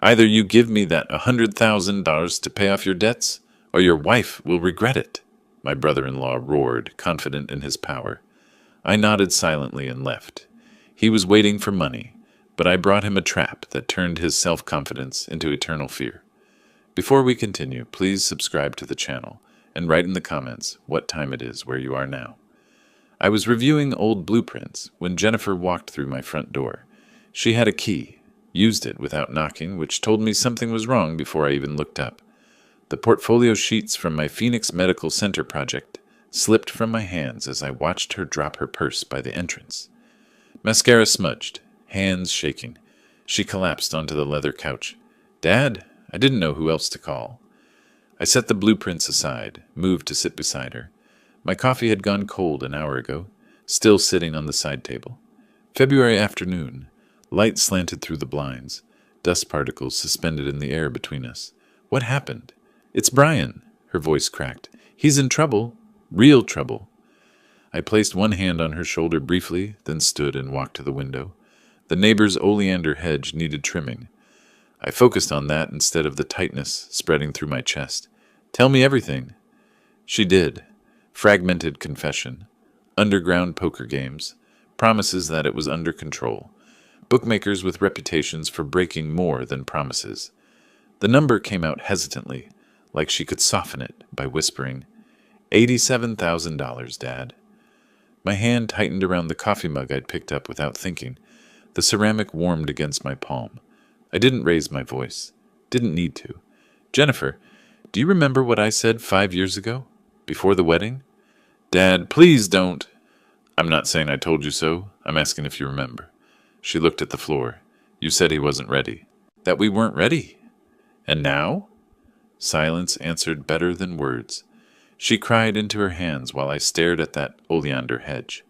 Either you give me that $100,000 to pay off your debts, or your wife will regret it, my brother-in-law roared, confident in his power. I nodded silently and left. He was waiting for money, but I brought him a trap that turned his self-confidence into eternal fear. Before we continue, please subscribe to the channel and write in the comments what time it is where you are now. I was reviewing old blueprints when Jennifer walked through my front door. She had a key, used it without knocking, which told me something was wrong before I even looked up. The portfolio sheets from my Phoenix Medical Center project slipped from my hands as I watched her drop her purse by the entrance. Mascara smudged, hands shaking. She collapsed onto the leather couch. "Dad?" I didn't know who else to call. I set the blueprints aside, moved to sit beside her. My coffee had gone cold an hour ago, still sitting on the side table. February afternoon. Light slanted through the blinds, dust particles suspended in the air between us. What happened? "It's Brian," her voice cracked. "He's in trouble. Real trouble." I placed one hand on her shoulder briefly, then stood and walked to the window. The neighbor's oleander hedge needed trimming. I focused on that instead of the tightness spreading through my chest. "Tell me everything." She did. Fragmented confession. Underground poker games. Promises that it was under control. Bookmakers with reputations for breaking more than promises. The number came out hesitantly, like she could soften it by whispering, $87,000, Dad. My hand tightened around the coffee mug I'd picked up without thinking. The ceramic warmed against my palm. I didn't raise my voice. Didn't need to. "Jennifer, do you remember what I said 5 years ago? Before the wedding?" "Dad, please don't." "I'm not saying I told you so. I'm asking if you remember." She looked at the floor. "You said he wasn't ready." "That we weren't ready." "And now?" Silence answered better than words. She cried into her hands while I stared at that oleander hedge.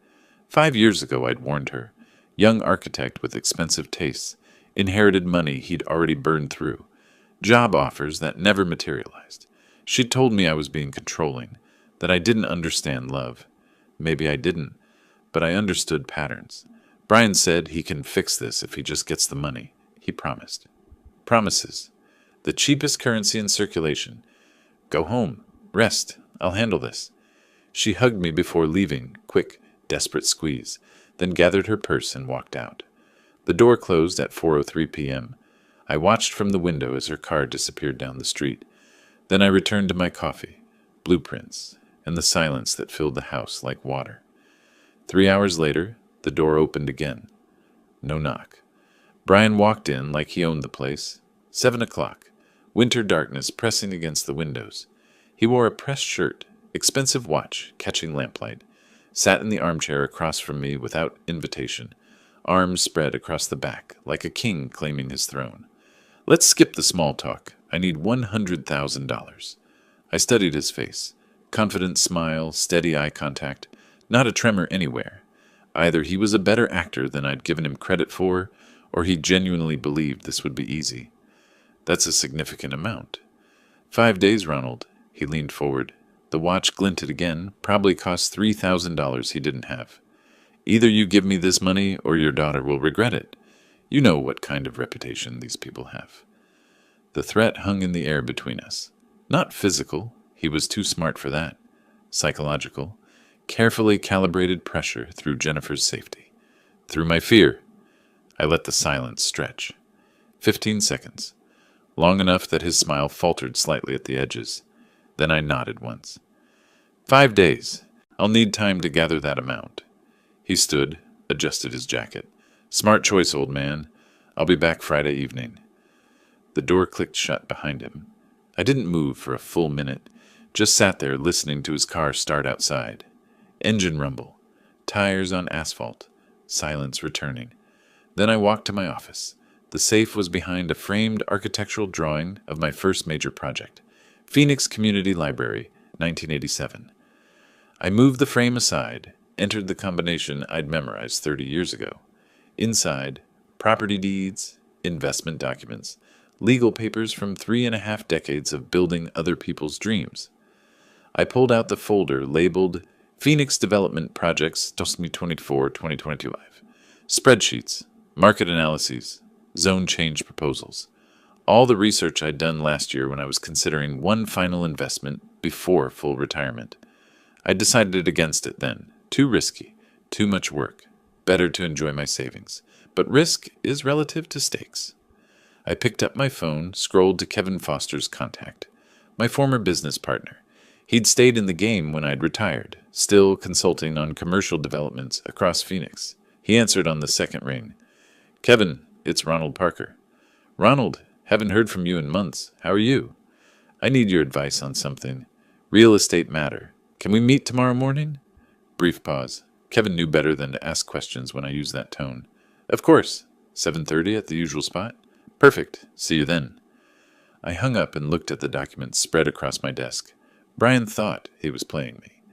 5 years ago I'd warned her. Young architect with expensive tastes. Inherited money he'd already burned through. Job offers that never materialized. She'd told me I was being controlling, that I didn't understand love. Maybe I didn't, but I understood patterns. Brian said he can fix this if he just gets the money. He promised. Promises. The cheapest currency in circulation. "Go home. Rest. I'll handle this." She hugged me before leaving, quick, desperate squeeze, then gathered her purse and walked out. The door closed at 4:03 p.m. I watched from the window as her car disappeared down the street. Then I returned to my coffee, blueprints, and the silence that filled the house like water. 3 hours later, the door opened again. No knock. Brian walked in like he owned the place. 7 o'clock. Winter darkness pressing against the windows. He wore a pressed shirt, expensive watch catching lamplight, sat in the armchair across from me without invitation, arms spread across the back like a king claiming his throne. "Let's skip the small talk. I need $100,000. I studied his face. Confident smile, steady eye contact, not a tremor anywhere. Either he was a better actor than I'd given him credit for, or he genuinely believed this would be easy. That's a significant amount. 5 days, Ronald. He leaned forward. The watch glinted again, probably cost $3,000 he didn't have. "Either you give me this money or your daughter will regret it. You know what kind of reputation these people have." The threat hung in the air between us. Not physical, he was too smart for that. Psychological, carefully calibrated pressure through Jennifer's safety. Through my fear. I let the silence stretch. 15 seconds. Long enough that his smile faltered slightly at the edges. Then I nodded once. 5 days. I'll need time to gather that amount. He stood, adjusted his jacket. "Smart choice, old man. I'll be back Friday evening." The door clicked shut behind him. I didn't move for a full minute, just sat there listening to his car start outside. Engine rumble. Tires on asphalt. Silence returning. Then I walked to my office. The safe was behind a framed architectural drawing of my first major project. Phoenix Community Library, 1987. I moved the frame aside, entered the combination I'd memorized 30 years ago. Inside, property deeds, investment documents, legal papers from 3.5 decades of building other people's dreams. I pulled out the folder labeled Phoenix Development Projects 2024-2025. Spreadsheets, market analyses, zone change proposals. All the research I'd done last year when I was considering one final investment before full retirement. I decided against it then. Too risky, too much work. Better to enjoy my savings. But risk is relative to stakes. I picked up my phone, scrolled to Kevin Foster's contact, my former business partner. He'd stayed in the game when I'd retired, still consulting on commercial developments across Phoenix. He answered on the second ring. "Kevin, it's Ronald Parker." "Ronald, haven't heard from you in months. How are you?" "I need your advice on something. Real estate matter. Can we meet tomorrow morning?" Brief pause. Kevin knew better than to ask questions when I used that tone. "Of course. 7:30 at the usual spot?" "Perfect. See you then." I hung up and looked at the documents spread across my desk. Brian thought he was playing me.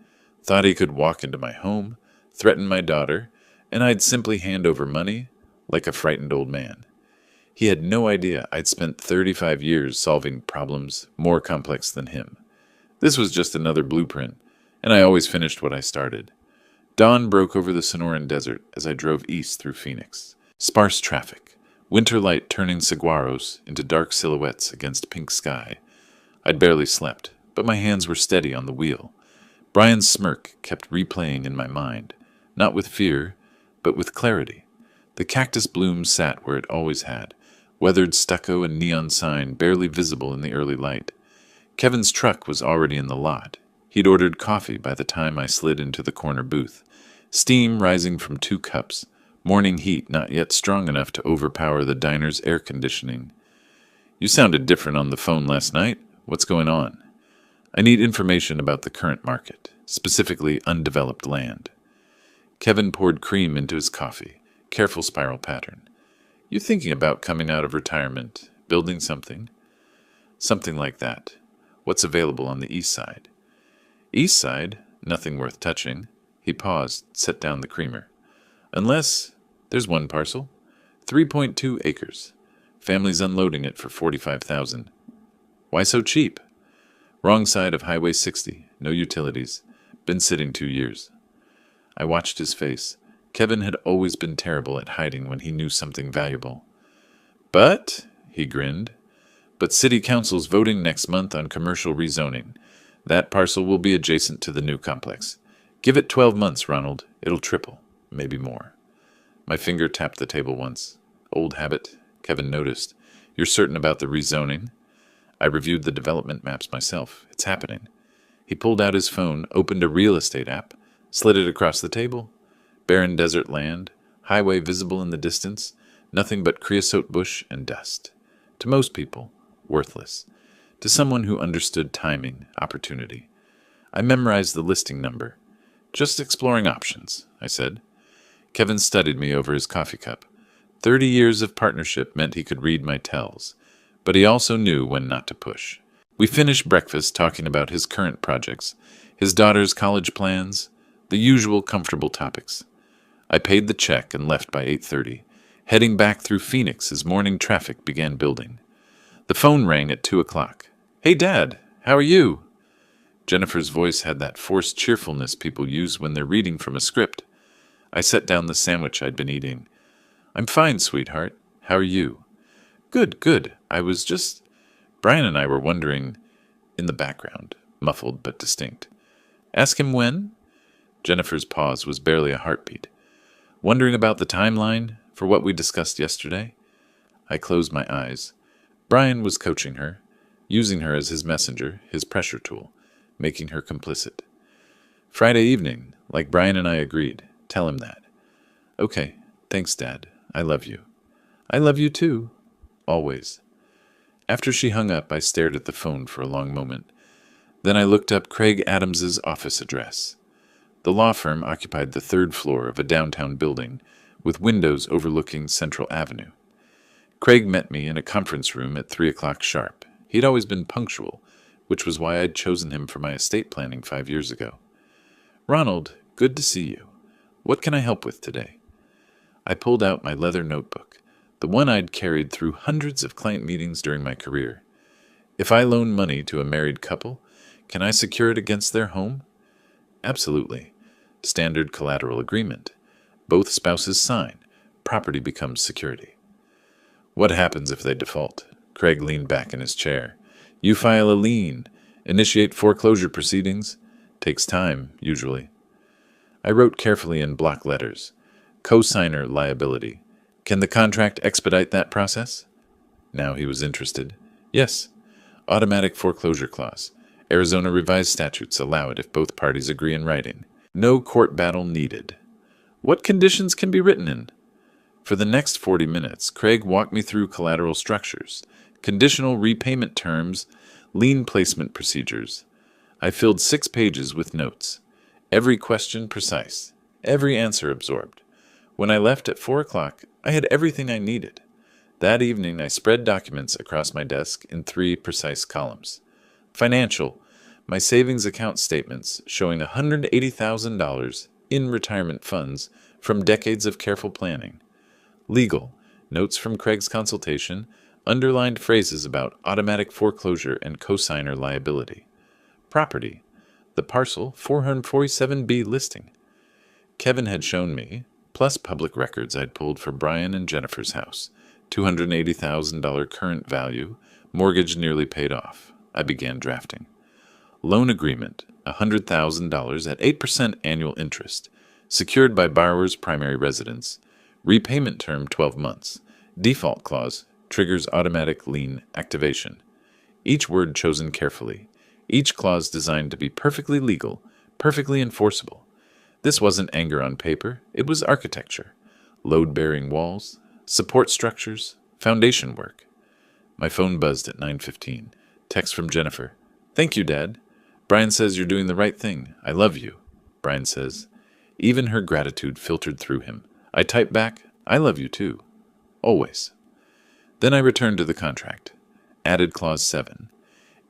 Thought he could walk into my home, threaten my daughter, and I'd simply hand over money like a frightened old man. He had no idea I'd spent 35 years solving problems more complex than him. This was just another blueprint, and I always finished what I started. Dawn broke over the Sonoran Desert as I drove east through Phoenix. Sparse traffic, winter light turning saguaros into dark silhouettes against pink sky. I'd barely slept, but my hands were steady on the wheel. Brian's smirk kept replaying in my mind, not with fear, but with clarity. The cactus bloom sat where it always had, weathered stucco and neon sign barely visible in the early light. Kevin's truck was already in the lot. He'd ordered coffee by the time I slid into the corner booth. Steam rising from 2 cups, morning heat not yet strong enough to overpower the diner's air conditioning. "You sounded different on the phone last night. What's going on?" "I need information about the current market, specifically undeveloped land." Kevin poured cream into his coffee, careful spiral pattern. "You thinking about coming out of retirement, building something?" "Something like that. What's available on the east side?" "East side? Nothing worth touching." He paused, set down the creamer. "Unless there's one parcel. 3.2 acres. Family's unloading it for $45,000. "Why so cheap?" "Wrong side of Highway 60. No utilities. Been sitting 2 years." I watched his face. Kevin had always been terrible at hiding when he knew something valuable. "But," he grinned, "but city council's voting next month on commercial rezoning. That parcel will be adjacent to the new complex. Give it 12 months, Ronald. It'll triple, maybe more." My finger tapped the table once. "Old habit," Kevin noticed. "You're certain about the rezoning?" I reviewed the development maps myself. It's happening. He pulled out his phone, opened a real estate app, slid it across the table. Barren desert land, highway visible in the distance, nothing but creosote bush and dust. To most people, worthless. To someone who understood timing, opportunity. I memorized the listing number. "Just exploring options," I said. Kevin studied me over his coffee cup. 30 years of partnership meant he could read my tells, but he also knew when not to push. We finished breakfast talking about his current projects, his daughter's college plans, the usual comfortable topics. I paid the check and left by 8:30, heading back through Phoenix as morning traffic began building. The phone rang at 2 o'clock. "Hey, Dad, how are you?" Jennifer's voice had that forced cheerfulness people use when they're reading from a script. I set down the sandwich I'd been eating. "I'm fine, sweetheart. How are you?" "Good, good. I was just—" Brian and I were wondering, in the background, muffled but distinct. "Ask him when?" Jennifer's pause was barely a heartbeat. "Wondering about the timeline for what we discussed yesterday?" I closed my eyes. Brian was coaching her, using her as his messenger, his pressure tool, making her complicit. "Friday evening, like Brian and I agreed. Tell him that." "Okay. Thanks, Dad. I love you." "I love you too. Always." After she hung up, I stared at the phone for a long moment. Then I looked up Craig Adams's office address. The law firm occupied the 3rd floor of a downtown building, with windows overlooking Central Avenue. Craig met me in a conference room at 3 o'clock sharp. He'd always been punctual, which was why I'd chosen him for my estate planning 5 years ago. "Ronald, good to see you. What can I help with today?" I pulled out my leather notebook, the one I'd carried through hundreds of client meetings during my career. "If I loan money to a married couple, can I secure it against their home?" "Absolutely. Standard collateral agreement. Both spouses sign. Property becomes security." "What happens if they default?" Craig leaned back in his chair. You file a lien, initiate foreclosure proceedings. Takes time, usually. I wrote carefully in block letters. Co-signer liability. Can the contract expedite that process? Now he was interested. Yes. Automatic foreclosure clause. Arizona revised statutes allow it if both parties agree in writing. No court battle needed. What conditions can be written in? For the next 40 minutes, Craig walked me through collateral structures, conditional repayment terms, lien placement procedures. I filled 6 pages with notes. Every question precise. Every answer absorbed. When I left at 4 o'clock, I had everything I needed. That evening, I spread documents across my desk in 3 precise columns. Financial, my savings account statements showing $180,000 in retirement funds from decades of careful planning. Legal, notes from Craig's consultation, underlined phrases about automatic foreclosure and cosigner liability. Property, the parcel 447B listing. Kevin had shown me, plus public records I'd pulled for Brian and Jennifer's house, $280,000 current value, mortgage nearly paid off. I began drafting. Loan agreement, $100,000 at 8% annual interest, secured by borrower's primary residence. Repayment term 12 months. Default clause triggers automatic lien activation. Each word chosen carefully. Each clause designed to be perfectly legal, perfectly enforceable. This wasn't anger on paper, it was architecture. Load-bearing walls, support structures, foundation work. My phone buzzed at 9:15. Text from Jennifer. Thank you, Dad. Brian says you're doing the right thing. I love you. Brian says. Even her gratitude filtered through him. I typed back, I love you too. Always. Then I returned to the contract. Added clause 7.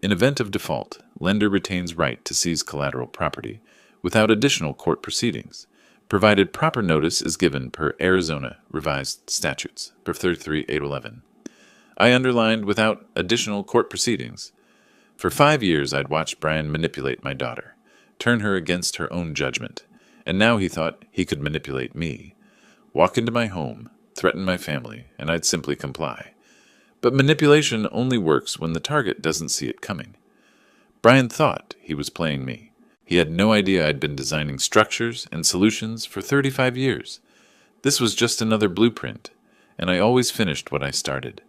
In event of default, lender retains right to seize collateral property without additional court proceedings, provided proper notice is given per Arizona revised statutes, per 33-811. I underlined without additional court proceedings. For 5 years I'd watched Brian manipulate my daughter, turn her against her own judgment, and now he thought he could manipulate me. Walk into my home, threaten my family, and I'd simply comply. But manipulation only works when the target doesn't see it coming. Brian thought he was playing me. He had no idea I'd been designing structures and solutions for 35 years. This was just another blueprint, and I always finished what I started.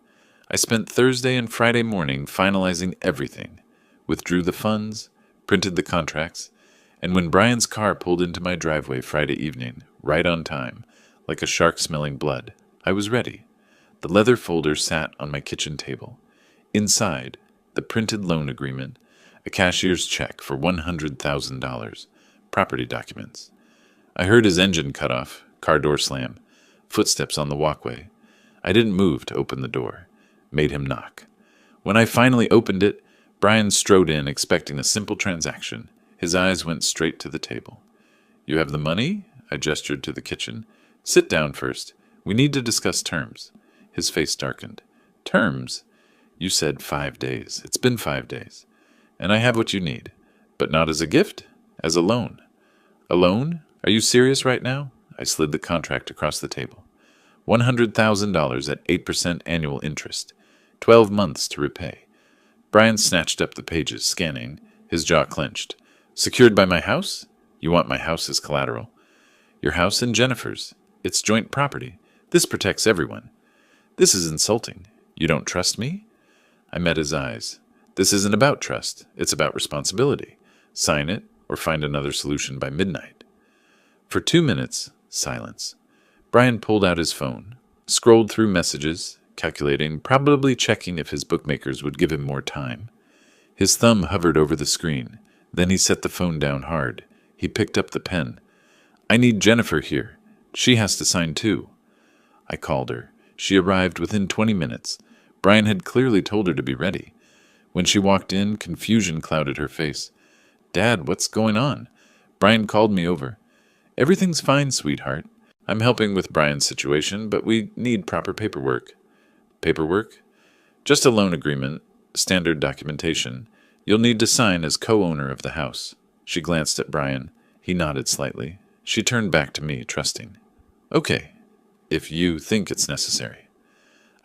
I spent Thursday and Friday morning finalizing everything, withdrew the funds, printed the contracts, and when Brian's car pulled into my driveway Friday evening, right on time, like a shark smelling blood, I was ready. The leather folder sat on my kitchen table. Inside, the printed loan agreement, a cashier's check for $100,000, property documents. I heard his engine cut off, car door slam, footsteps on the walkway. I didn't move to open the door. Made him knock. When I finally opened it, Brian strode in expecting a simple transaction. His eyes went straight to the table. You have the money? I gestured to the kitchen. Sit down first. We need to discuss terms. His face darkened. Terms? You said 5 days. It's been 5 days. And I have what you need. But not as a gift, as a loan. A loan? Are you serious right now? I slid the contract across the table. $100,000 at 8% annual interest. 12 months to repay. Brian snatched up the pages, scanning. His jaw clenched. Secured by my house? You want my house as collateral. Your house and Jennifer's. It's joint property. This protects everyone. This is insulting. You don't trust me? I met his eyes. This isn't about trust. It's about responsibility. Sign it or find another solution by midnight. For 2 minutes, silence. Brian pulled out his phone, scrolled through messages, calculating, probably checking if his bookmakers would give him more time. His thumb hovered over the screen. Then he set the phone down hard. He picked up the pen. I need Jennifer here. She has to sign too. I called her. She arrived within 20 minutes. Brian had clearly told her to be ready. When she walked in, confusion clouded her face. Dad, what's going on? Brian called me over. Everything's fine, sweetheart. I'm helping with Brian's situation, but we need proper paperwork. Paperwork? Just a loan agreement, standard documentation. You'll need to sign as co-owner of the house. She glanced at Brian. He nodded slightly. She turned back to me, trusting. Okay, if you think it's necessary.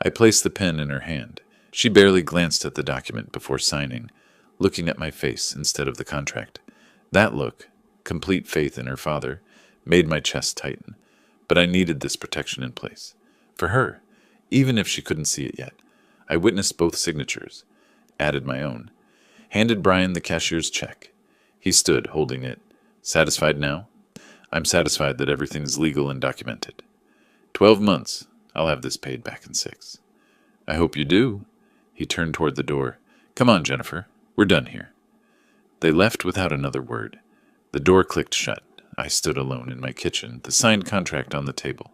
I placed the pen in her hand. She barely glanced at the document before signing, looking at my face instead of the contract. That look, complete faith in her father, made my chest tighten. But I needed this protection in place. For her, even if she couldn't see it yet. I witnessed both signatures, added my own, handed Brian the cashier's check. He stood, holding it. Satisfied now? I'm satisfied that everything's legal and documented. 12 months. I'll have this paid back in 6. I hope you do. He turned toward the door. Come on, Jennifer. We're done here. They left without another word. The door clicked shut. I stood alone in my kitchen, the signed contract on the table.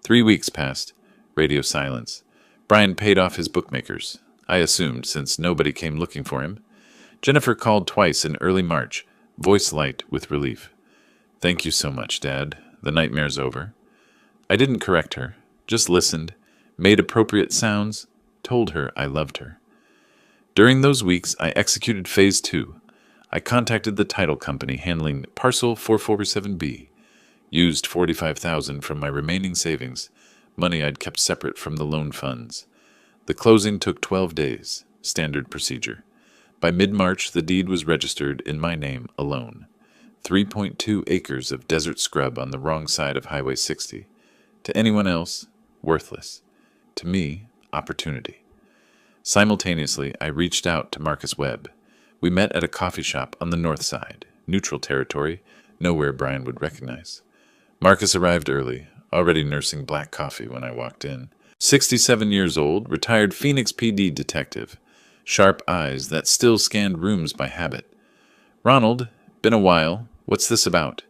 3 weeks passed. Radio silence. Brian paid off his bookmakers, I assumed, since nobody came looking for him. Jennifer called twice in early March, voice light with relief. Thank you so much, Dad. The nightmare's over. I didn't correct her, just listened, made appropriate sounds, told her I loved her. During those weeks, I executed Phase 2. I contacted the title company handling Parcel 447B, used $45,000 from my remaining savings, money I'd kept separate from the loan funds. The closing took 12 days, standard procedure. By mid-March, the deed was registered in my name alone. 3.2 acres of desert scrub on the wrong side of Highway 60. To anyone else, worthless. To me, opportunity. Simultaneously, I reached out to Marcus Webb. We met at a coffee shop on the north side, neutral territory, nowhere Brian would recognize. Marcus arrived early, already nursing black coffee when I walked in. 67 years old, retired Phoenix PD detective. Sharp eyes that still scanned rooms by habit. Ronald, been a while. What's this about?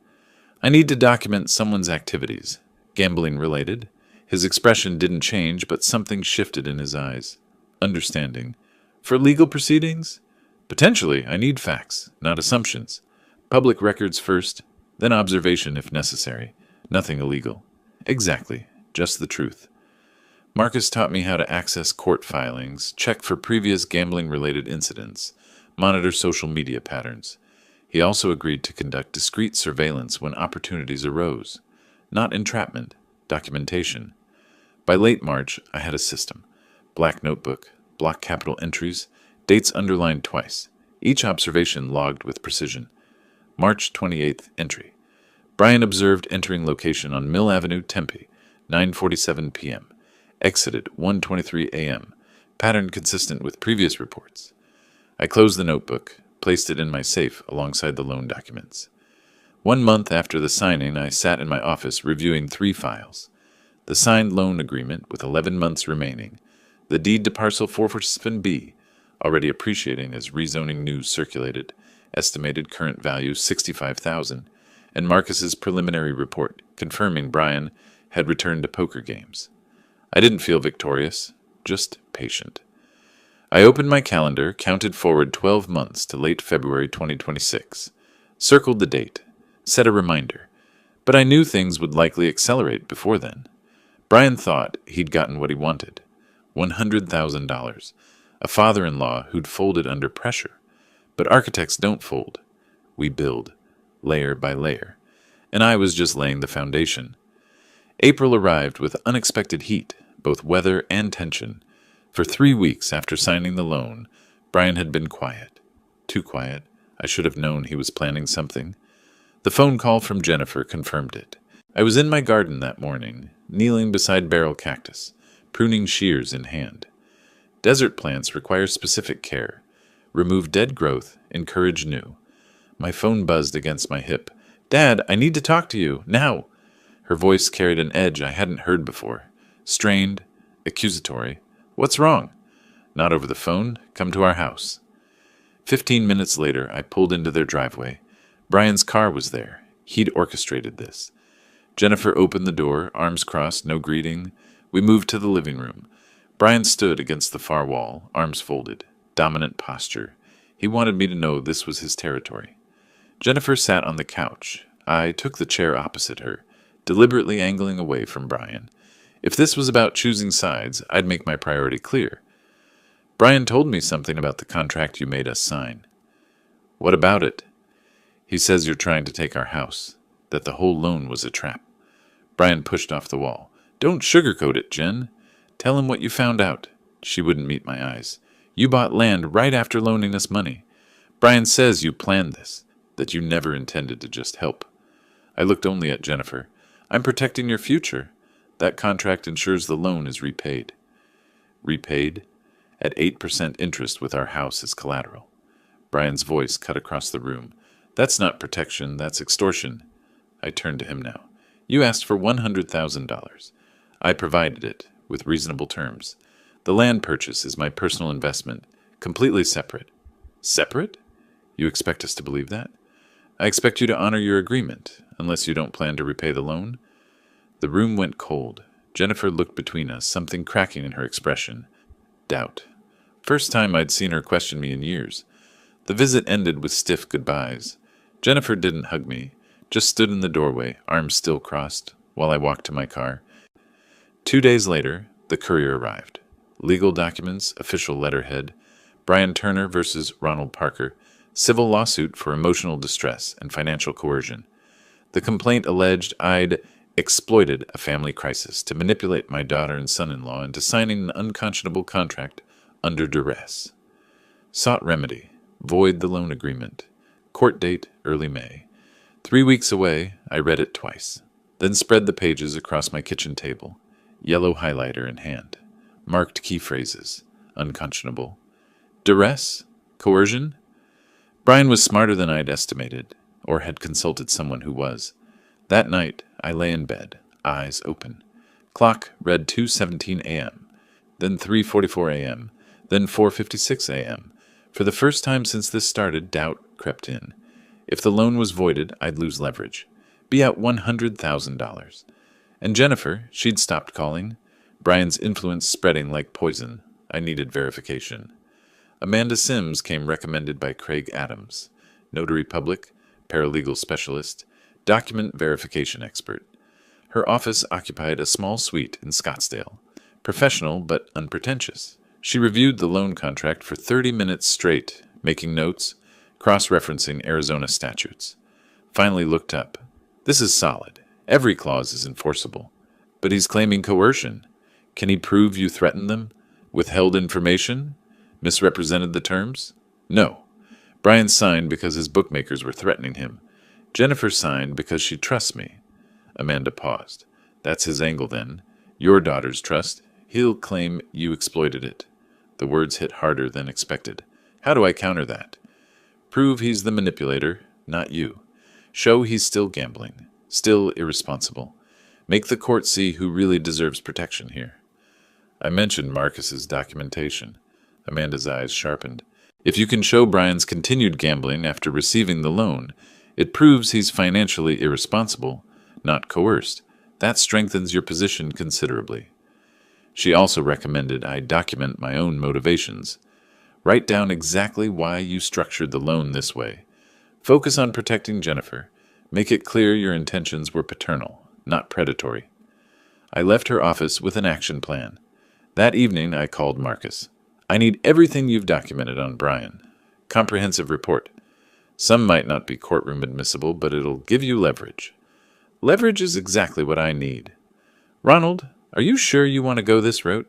I need to document someone's activities. Gambling related. His expression didn't change, but something shifted in his eyes. Understanding. For legal proceedings? Potentially, I need facts, not assumptions. Public records first, then observation if necessary. Nothing illegal. Exactly, just the truth. Marcus taught me how to access court filings, check for previous gambling-related incidents, monitor social media patterns. He also agreed to conduct discreet surveillance when opportunities arose. Not entrapment, documentation. By late March, I had a system. Black notebook, block capital entries, dates underlined twice, each observation logged with precision. March 28th entry. Brian observed entering location on Mill Avenue, Tempe, 9:47 p.m. Exited 1:23 a.m. Pattern consistent with previous reports. I closed the notebook, placed it in my safe alongside the loan documents. 1 month after the signing, I sat in my office reviewing 3 files. The signed loan agreement with 11 months remaining, the deed to Parcel 447B, already appreciating as rezoning news circulated, estimated current value $65,000, and Marcus's preliminary report confirming Brian had returned to poker games. I didn't feel victorious, just patient. I opened my calendar, counted forward 12 months to late February 2026, circled the date, set a reminder, but I knew things would likely accelerate before then. Brian thought he'd gotten what he wanted, $100,000, a father-in-law who'd folded under pressure. But architects don't fold. We build, layer by layer, and I was just laying the foundation. April arrived with unexpected heat, both weather and tension. For 3 weeks after signing the loan, Brian had been quiet. Too quiet. I should have known he was planning something. The phone call from Jennifer confirmed it. I was in my garden that morning, kneeling beside barrel cactus, pruning shears in hand. Desert plants require specific care. Remove dead growth, encourage new. My phone buzzed against my hip. Dad, I need to talk to you, now. Her voice carried an edge I hadn't heard before. Strained, accusatory. What's wrong? Not over the phone. Come to our house. 15 minutes later, I pulled into their driveway. Brian's car was there. He'd orchestrated this. Jennifer opened the door, arms crossed, no greeting. We moved to the living room. Brian stood against the far wall, arms folded, dominant posture. He wanted me to know this was his territory. Jennifer sat on the couch. I took the chair opposite her, deliberately angling away from Brian. If this was about choosing sides, I'd make my priority clear. Brian told me something about the contract you made us sign. What about it? He says you're trying to take our house, that the whole loan was a trap. Brian pushed off the wall. Don't sugarcoat it, Jen. Tell him what you found out. She wouldn't meet my eyes. You bought land right after loaning us money. Brian says you planned this, that you never intended to just help. I looked only at Jennifer. I'm protecting your future. That contract ensures the loan is repaid. Repaid? At 8% interest with our house as collateral. Brian's voice cut across the room. That's not protection, that's extortion. I turned to him now. You asked for $100,000. I provided it, with reasonable terms. The land purchase is my personal investment, completely separate. Separate? You expect us to believe that? I expect you to honor your agreement, unless you don't plan to repay the loan. The room went cold. Jennifer looked between us, something cracking in her expression. Doubt. First time I'd seen her question me in years. The visit ended with stiff goodbyes. Jennifer didn't hug me, just stood in the doorway, arms still crossed, while I walked to my car. 2 days later, the courier arrived. Legal documents, official letterhead, Brian Turner versus Ronald Parker, civil lawsuit for emotional distress and financial coercion. The complaint alleged I'd exploited a family crisis to manipulate my daughter and son-in-law into signing an unconscionable contract under duress. Sought remedy. Void the loan agreement. Court date, early May. 3 weeks away, I read it twice. Then spread the pages across my kitchen table, yellow highlighter in hand. Marked key phrases. Unconscionable. Duress? Coercion? Brian was smarter than I'd estimated, or had consulted someone who was. That night, I lay in bed, eyes open. Clock read 2:17 a.m., then 3:44 a.m., then 4:56 a.m. For the first time since this started, doubt crept in. If the loan was voided, I'd lose leverage. Be out $100,000. And Jennifer, she'd stopped calling. Brian's influence spreading like poison. I needed verification. Amanda Sims came recommended by Craig Adams, notary public, paralegal specialist, document verification expert. Her office occupied a small suite in Scottsdale. Professional but unpretentious. She reviewed the loan contract for 30 minutes straight, making notes, cross-referencing Arizona statutes. Finally looked up. This is solid. Every clause is enforceable. But he's claiming coercion. Can he prove you threatened them? Withheld information? Misrepresented the terms? No. Brian signed because his bookmakers were threatening him. Jennifer signed because she trusts me. Amanda paused. That's his angle then. Your daughter's trust. He'll claim you exploited it. The words hit harder than expected. How do I counter that? Prove he's the manipulator, not you. Show he's still gambling, still irresponsible. Make the court see who really deserves protection here. I mentioned Marcus's documentation. Amanda's eyes sharpened. If you can show Brian's continued gambling after receiving the loan, it proves he's financially irresponsible, not coerced. That strengthens your position considerably. She also recommended I document my own motivations. Write down exactly why you structured the loan this way. Focus on protecting Jennifer. Make it clear your intentions were paternal, not predatory. I left her office with an action plan. That evening I called Marcus. I need everything you've documented on Brian. Comprehensive report. Some might not be courtroom admissible, but it'll give you leverage. Leverage is exactly what I need. Ronald, are you sure you want to go this route?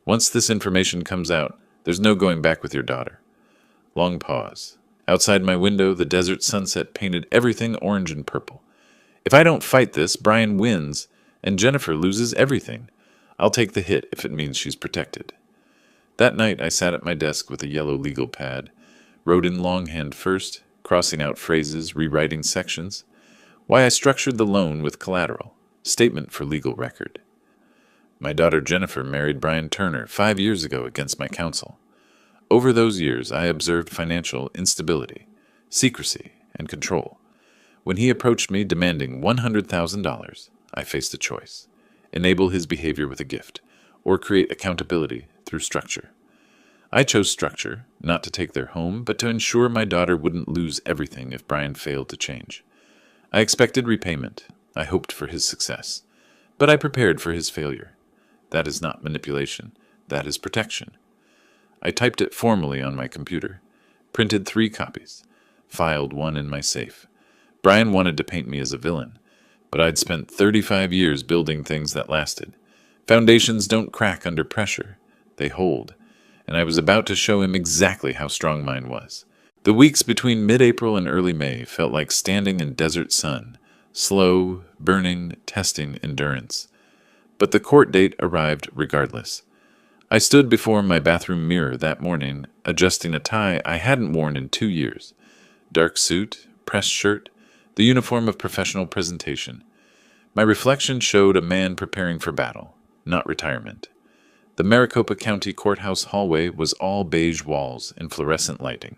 Once this information comes out, there's no going back with your daughter. Long pause. Outside my window, the desert sunset painted everything orange and purple. If I don't fight this, Brian wins, and Jennifer loses everything. I'll take the hit if it means she's protected. That night, I sat at my desk with a yellow legal pad, wrote in longhand first, crossing out phrases, rewriting sections. Why I structured the loan with collateral. Statement for legal record. My daughter Jennifer married Brian Turner 5 years ago against my counsel. Over those years, I observed financial instability, secrecy, and control. When he approached me demanding $100,000, I faced a choice. Enable his behavior with a gift, or create accountability through structure. I chose structure, not to take their home, but to ensure my daughter wouldn't lose everything if Brian failed to change. I expected repayment. I hoped for his success. But I prepared for his failure. That is not manipulation. That is protection. I typed it formally on my computer, printed 3 copies, filed one in my safe. Brian wanted to paint me as a villain, but I'd spent 35 years building things that lasted. Foundations don't crack under pressure. They hold, and I was about to show him exactly how strong mine was. The weeks between mid-April and early May felt like standing in desert sun, slow, burning, testing endurance. But the court date arrived regardless. I stood before my bathroom mirror that morning, adjusting a tie I hadn't worn in 2 years. Dark suit, pressed shirt, the uniform of professional presentation. My reflection showed a man preparing for battle, not retirement. The Maricopa County Courthouse hallway was all beige walls and fluorescent lighting.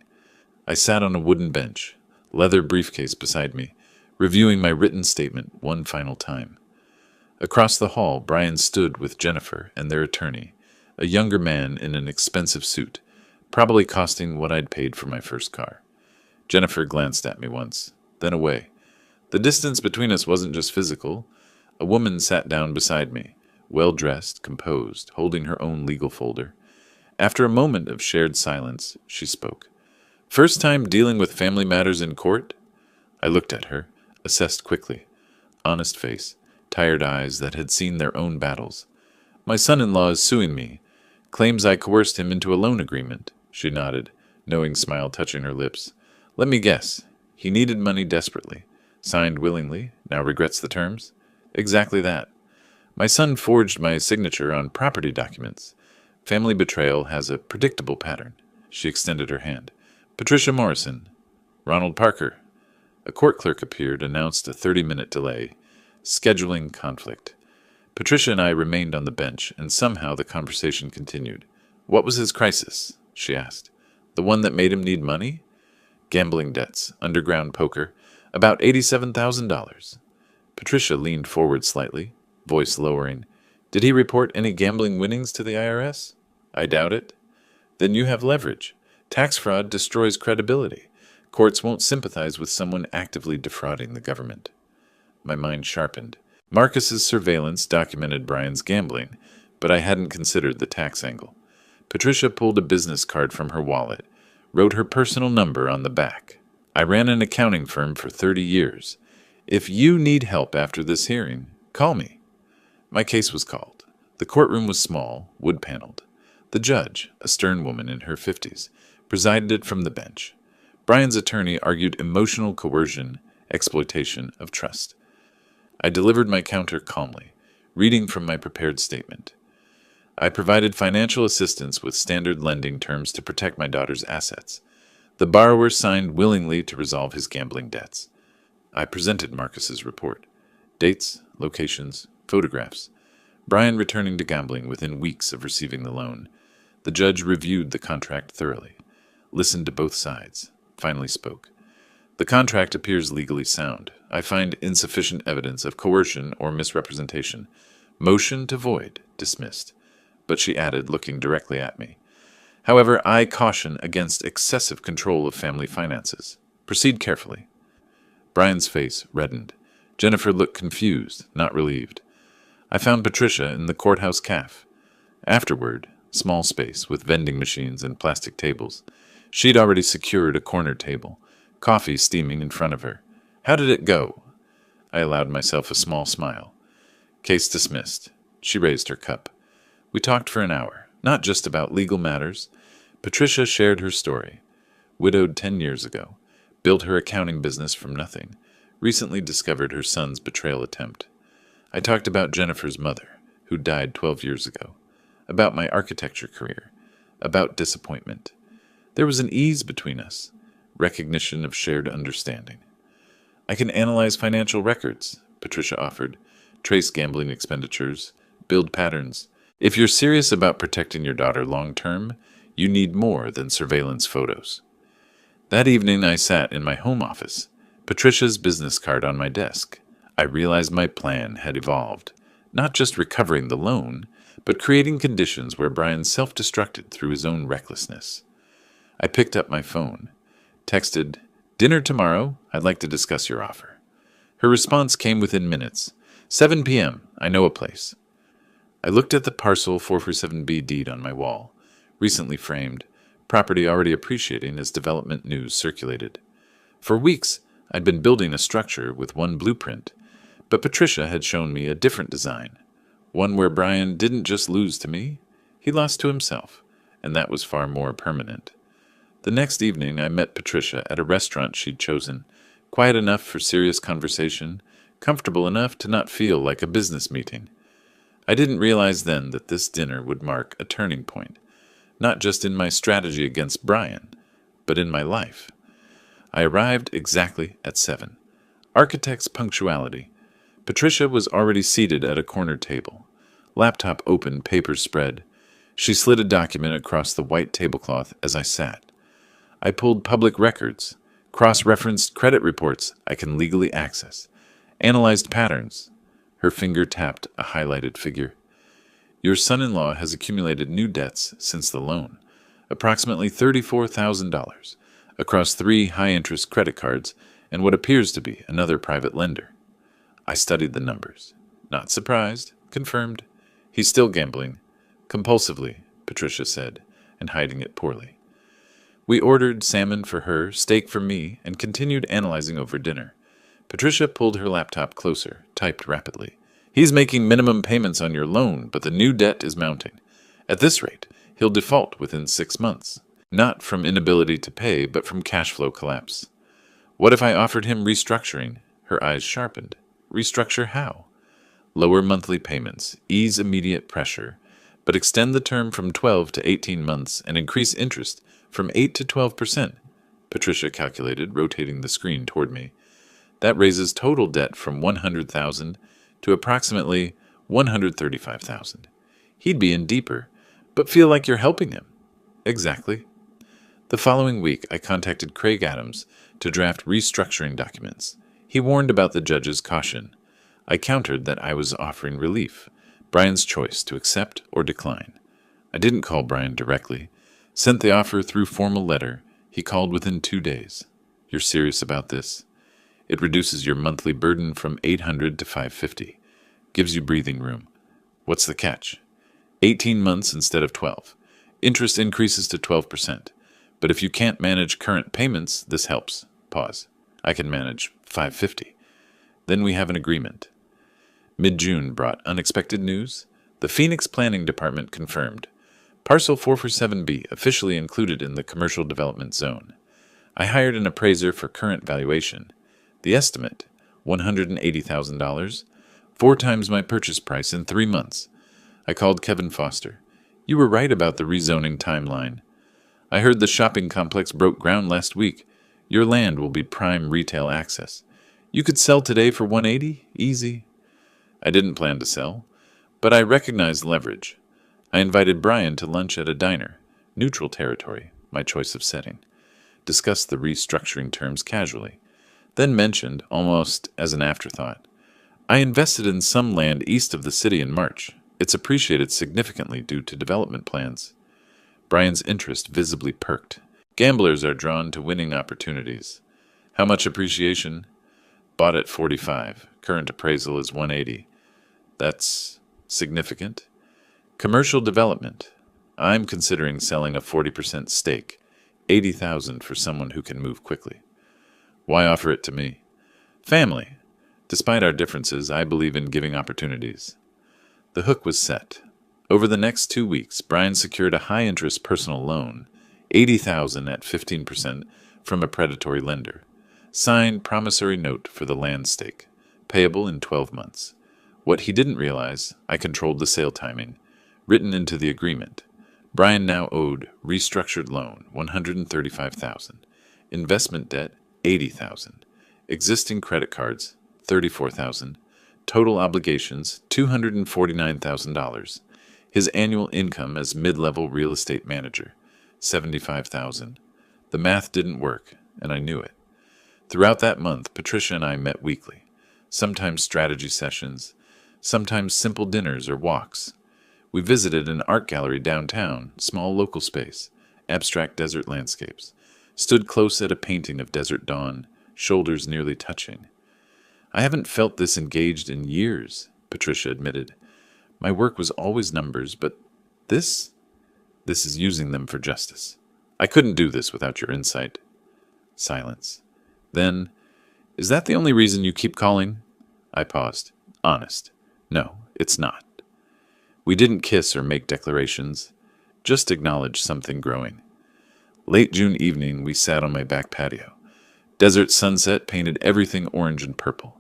I sat on a wooden bench, leather briefcase beside me, reviewing my written statement one final time. Across the hall, Brian stood with Jennifer and their attorney, a younger man in an expensive suit, probably costing what I'd paid for my first car. Jennifer glanced at me once, then away. The distance between us wasn't just physical. A woman sat down beside me, well-dressed, composed, holding her own legal folder. After a moment of shared silence, she spoke. "First time dealing with family matters in court?" I looked at her, assessed quickly. Honest face, tired eyes that had seen their own battles. "My son-in-law is suing me. Claims I coerced him into a loan agreement." She nodded, knowing smile touching her lips. "Let me guess. He needed money desperately. Signed willingly, now regrets the terms?" "Exactly that. My son forged my signature on property documents. Family betrayal has a predictable pattern." She extended her hand. "Patricia Morrison. Ronald Parker." A court clerk appeared, announced a 30-minute delay. Scheduling conflict. Patricia and I remained on the bench, and somehow the conversation continued. "What was his crisis?" she asked. "The one that made him need money?" "Gambling debts, underground poker, about $87,000. Patricia leaned forward slightly, voice lowering. "Did he report any gambling winnings to the IRS?" "I doubt it." "Then you have leverage. Tax fraud destroys credibility. Courts won't sympathize with someone actively defrauding the government." My mind sharpened. Marcus's surveillance documented Brian's gambling, but I hadn't considered the tax angle. Patricia pulled a business card from her wallet, wrote her personal number on the back. "I ran an accounting firm for 30 years. If you need help after this hearing, call me." My case was called. The courtroom was small, wood-paneled. The judge, a stern woman in her 50s, presided it from the bench. Brian's attorney argued emotional coercion, exploitation of trust. I delivered my counter calmly, reading from my prepared statement. I provided financial assistance with standard lending terms to protect my daughter's assets. The borrower signed willingly to resolve his gambling debts. I presented Marcus's report. Dates, locations, photographs. Brian returning to gambling within weeks of receiving the loan. The judge reviewed the contract thoroughly, listened to both sides, finally spoke. "The contract appears legally sound. I find insufficient evidence of coercion or misrepresentation. Motion to void, dismissed." But she added, looking directly at me, "However, I caution against excessive control of family finances. Proceed carefully." Brian's face reddened. Jennifer looked confused, not relieved. I found Patricia in the courthouse cafe. Afterward, small space with vending machines and plastic tables. She'd already secured a corner table, coffee steaming in front of her. "How did it go?" I allowed myself a small smile. "Case dismissed." She raised her cup. We talked for an hour, not just about legal matters. Patricia shared her story. Widowed 10 years ago, built her accounting business from nothing, recently discovered her son's betrayal attempt. I talked about Jennifer's mother, who died 12 years ago, about my architecture career, about disappointment. There was an ease between us, recognition of shared understanding. "I can analyze financial records," Patricia offered, "trace gambling expenditures, build patterns. If you're serious about protecting your daughter long-term, you need more than surveillance photos." That evening I sat in my home office, Patricia's business card on my desk. I realized my plan had evolved, not just recovering the loan, but creating conditions where Brian self-destructed through his own recklessness. I picked up my phone, texted, "Dinner tomorrow, I'd like to discuss your offer." Her response came within minutes. 7 p.m., I know a place. I looked at the parcel 447B deed on my wall, recently framed, property already appreciating as development news circulated. For weeks, I'd been building a structure with one blueprint, but Patricia had shown me a different design, one where Brian didn't just lose to me, He lost to himself, and that was far more permanent. The next evening I met Patricia at a restaurant she'd chosen, quiet enough for serious conversation, comfortable enough to not feel like a business meeting. I didn't realize then that this dinner would mark a turning point, not just in my strategy against Brian, but in my life. I arrived exactly at 7. Architect's punctuality. Patricia was already seated at a corner table. Laptop open, papers spread. She slid a document across the white tablecloth as I sat. I pulled public records, cross-referenced credit reports I can legally access, analyzed patterns. Her finger tapped a highlighted figure. Your son-in-law has accumulated new debts since the loan, approximately $34,000, across 3 high-interest credit cards and what appears to be another private lender. I studied the numbers. Not surprised. Confirmed. He's still gambling. Compulsively, Patricia said, and hiding it poorly. We ordered salmon for her, steak for me, and continued analyzing over dinner. Patricia pulled her laptop closer, typed rapidly. He's making minimum payments on your loan, but the new debt is mounting. At this rate, he'll default within 6 months. Not from inability to pay, but from cash flow collapse. What if I offered him restructuring? Her eyes sharpened. Restructure how? Lower monthly payments, ease immediate pressure, but extend the term from 12 to 18 months and increase interest from 8 to 12%, Patricia calculated, rotating the screen toward me. That raises total debt from $100,000 to approximately $135,000. He'd be in deeper, but feel like you're helping him. Exactly. The following week, I contacted Craig Adams to draft restructuring documents. He warned about the judge's caution. I countered that I was offering relief, Brian's choice to accept or decline. I didn't call Brian directly. Sent the offer through formal letter. He called within 2 days. You're serious about this? It reduces your monthly burden from $800 to $550. Gives you breathing room. What's the catch? 18 months instead of 12. Interest increases to 12%. But if you can't manage current payments, this helps. Pause. I can manage $550. Then we have an agreement. Mid-June brought unexpected news. The Phoenix Planning Department confirmed. Parcel 447B officially included in the commercial development zone. I hired an appraiser for current valuation. The estimate, $180,000, 4 times my purchase price in 3 months. I called Kevin Foster. You were right about the rezoning timeline. I heard the shopping complex broke ground last week. Your land will be prime retail access. You could sell today for $180, easy. I didn't plan to sell, but I recognized leverage. I invited Brian to lunch at a diner, neutral territory, my choice of setting. Discussed the restructuring terms casually, then mentioned, almost as an afterthought, I invested in some land east of the city in March. It's appreciated significantly due to development plans. Brian's interest visibly perked. Gamblers are drawn to winning opportunities. How much appreciation? Bought at 45. Current appraisal is 180. That's significant. Commercial development. I'm considering selling a 40% stake. $80,000 for someone who can move quickly. Why offer it to me? Family. Despite our differences, I believe in giving opportunities. The hook was set. Over the next 2 weeks, Brian secured a high-interest personal loan, $80,000 at 15% from a predatory lender. Signed promissory note for the land stake, payable in 12 months. What he didn't realize, I controlled the sale timing, written into the agreement. Brian now owed restructured loan, $135,000, investment debt, $80,000, existing credit cards, $34,000, total obligations, $249,000. His annual income as mid-level real estate manager, $75,000. The math didn't work, and I knew it. Throughout that month, Patricia and I met weekly, sometimes strategy sessions, sometimes simple dinners or walks. We visited an art gallery downtown, small local space, abstract desert landscapes, stood close at a painting of desert dawn, shoulders nearly touching. I haven't felt this engaged in years, Patricia admitted. My work was always numbers, but this is using them for justice. I couldn't do this without your insight. Silence. Then, is that the only reason you keep calling? I paused. Honest. No, it's not. We didn't kiss or make declarations. just acknowledge something growing. Late June evening, we sat on my back patio. Desert sunset painted everything orange and purple.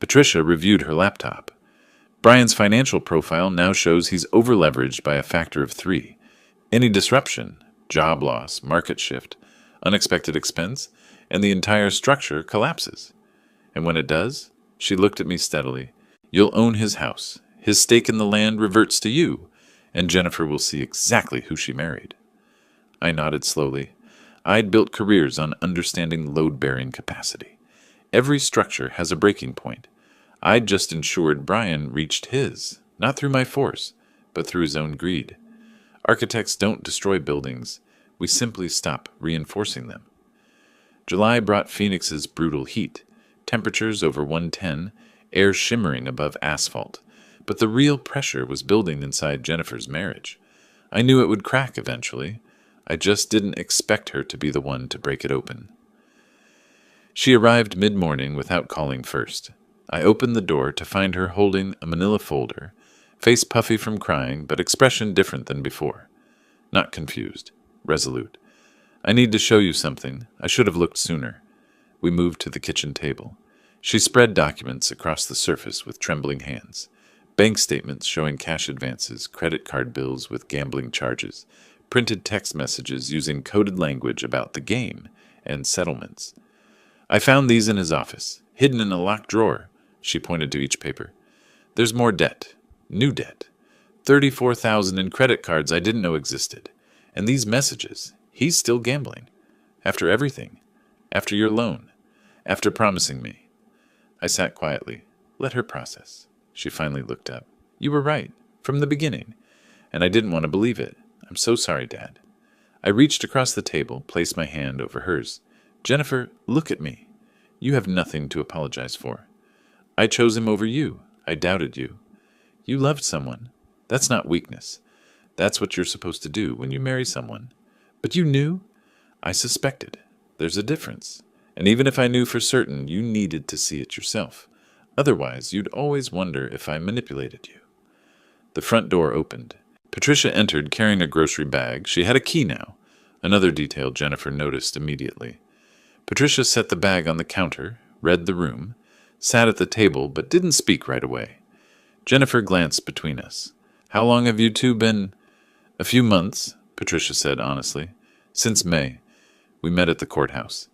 Patricia reviewed her laptop. Brian's financial profile now shows he's overleveraged by a factor of 3. Any disruption, job loss, market shift, unexpected expense, and the entire structure collapses. And when it does, she looked at me steadily. You'll own his house. His stake in the land reverts to you, and Jennifer will see exactly who she married. I nodded slowly. I'd built careers on understanding load-bearing capacity. Every structure has a breaking point. I'd just ensured Brian reached his, not through my force, but through his own greed. Architects don't destroy buildings. We simply stop reinforcing them. July brought Phoenix's brutal heat. Temperatures over 110, air shimmering above asphalt. But the real pressure was building inside Jennifer's marriage. I knew it would crack eventually. I just didn't expect her to be the one to break it open. She arrived mid-morning without calling first. I opened the door to find her holding a manila folder, face puffy from crying, but expression different than before. Not confused, resolute. I need to show you something. I should have looked sooner. We moved to the kitchen table. She spread documents across the surface with trembling hands. Bank statements showing cash advances, credit card bills with gambling charges, printed text messages using coded language about the game, and settlements. I found these in his office, hidden in a locked drawer. She pointed to each paper. There's more debt. New debt. 34,000 in credit cards I didn't know existed. And these messages. He's still gambling. After everything. After your loan. After promising me. I sat quietly. Let her process. She finally looked up. You were right. From the beginning. And I didn't want to believe it. I'm so sorry, Dad. I reached across the table, placed my hand over hers. Jennifer, look at me. You have nothing to apologize for. I chose him over you. I doubted you. You loved someone. That's not weakness. That's what you're supposed to do when you marry someone. But you knew? I suspected. There's a difference. And even if I knew for certain, you needed to see it yourself. Otherwise, you'd always wonder if I manipulated you. The front door opened. Patricia entered carrying a grocery bag. She had a key now. Another detail Jennifer noticed immediately. Patricia set the bag on the counter, read the room, sat at the table, but didn't speak right away. Jennifer glanced between us. How long have you two been? A few months, Patricia said honestly. Since May. We met at the courthouse.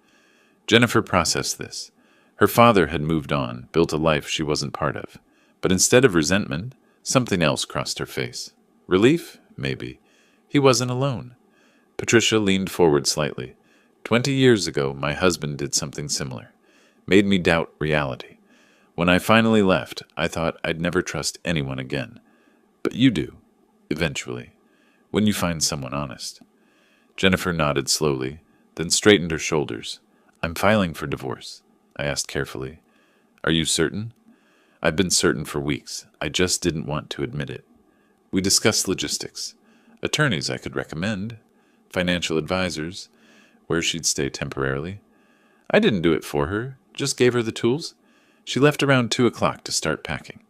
Jennifer processed this. Her father had moved on, built a life she wasn't part of. But instead of resentment, something else crossed her face. Relief? Maybe. He wasn't alone. Patricia leaned forward slightly. 20 years ago, my husband did something similar. Made me doubt reality. When I finally left, I thought I'd never trust anyone again. But you do. Eventually. When you find someone honest. Jennifer nodded slowly, then straightened her shoulders. I'm filing for divorce. I asked carefully. Are you certain? I've been certain for weeks. I just didn't want to admit it. We discussed logistics. Attorneys I could recommend. Financial advisors. Where she'd stay temporarily. I didn't do it for her. Just gave her the tools. She left around 2 o'clock to start packing.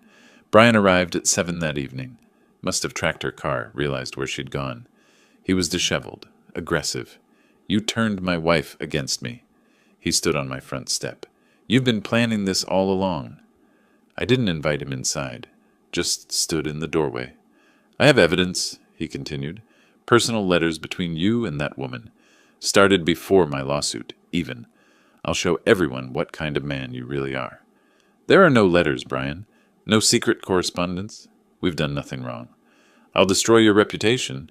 Brian arrived at 7 that evening. Must have tracked her car, realized where she'd gone. He was disheveled, aggressive. You turned my wife against me. He stood on my front step. You've been planning this all along. I didn't invite him inside, just stood in the doorway. I have evidence, he continued. Personal letters between you and that woman. Started before my lawsuit, even. I'll show everyone what kind of man you really are. There are no letters, Brian. No secret correspondence. We've done nothing wrong. I'll destroy your reputation.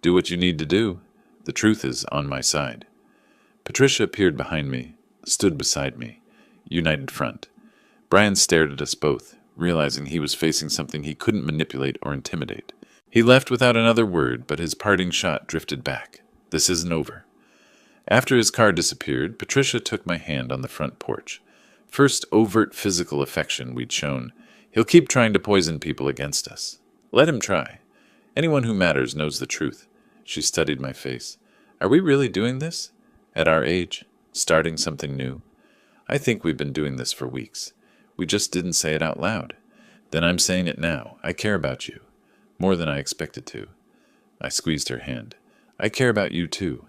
Do what you need to do. The truth is on my side. Patricia appeared behind me, stood beside me. United front. Brian stared at us both, realizing he was facing something he couldn't manipulate or intimidate. He left without another word, but his parting shot drifted back. This isn't over. After his car disappeared, Patricia took my hand on the front porch. First overt physical affection we'd shown. He'll keep trying to poison people against us. Let him try. Anyone who matters knows the truth. She studied my face. Are we really doing this? At our age? Starting something new? I think we've been doing this for weeks. We just didn't say it out loud. Then I'm saying it now. I care about you. More than I expected to. I squeezed her hand. I care about you too,